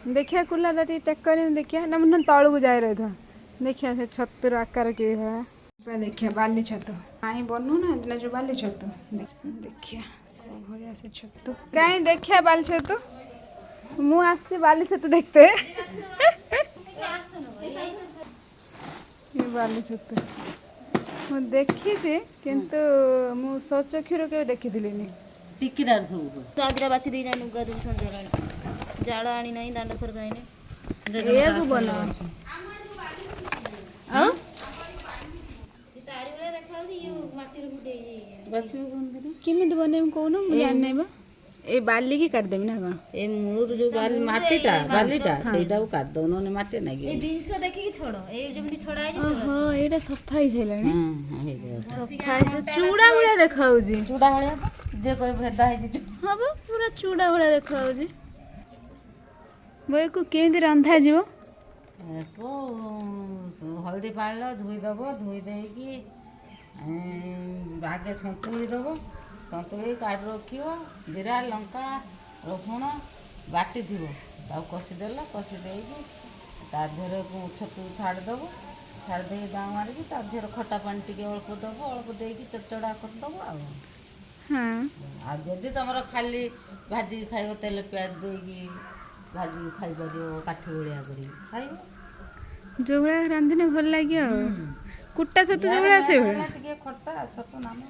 देखिया कुलाटा T take कर देखिया ना मन तलू को जाए रही था देखिया से छतुर आकार के है देखिया बाली छतु आई बनू ना जो बाली छतु देखिया भलिया से छतु कहीं देखिया बाली छतु मु आसी बाली छतु देखते ये बाली छतु मु देखी किंतु मु सचक्षुर के देखी दिलिनी टिकिदार सब आदिरा बाछि दी जानु गा दिन संजरा जाळ आनी नाही दांड कर गाइने ये को बना आ तारी वाला देखाउ दी यो माटी रे मुडे बाछि कोन दे किमित बने कोन मु जान नै बा ए बाली की काट देबी ना कोन ए मूर जो माटीटा बालीटा सेटा को काट दो उन्होंने माटी नाही ए दिनसो देखि की छोड़ो ए जेमति छोड़ा है जे ओहो एटा सफा ही छैलानी हां हे दे सफा चूड़ा मुड़ा देखाउजी चूड़ा हळिया जे कोई भेदा है जे हां बा पूरा चूड़ा मुड़ा देखाउजी बोय को केंदी रंधा जीवो को हल्दी पाल धोई दबो धोई दे की आगे संतुली दबो संतुली काट रखियो जीरा लंका रसुण बाटी थी कषिदेल कषि देकी ता देहरे को छतु छाड़देव छाड़ दे दाँ मारिकी ता देहरे खटा पानी टे अल्प दब अल्प देकी चड़चड़ा करदेव आ जदि तुम खाली भाजी खाइब तेल प्याज देकी भाजी खाई पार काठी भलिया कर खाइब जो भाया रांधिने भल लगे कुटा छतु जो भाया से खटा छतु नाम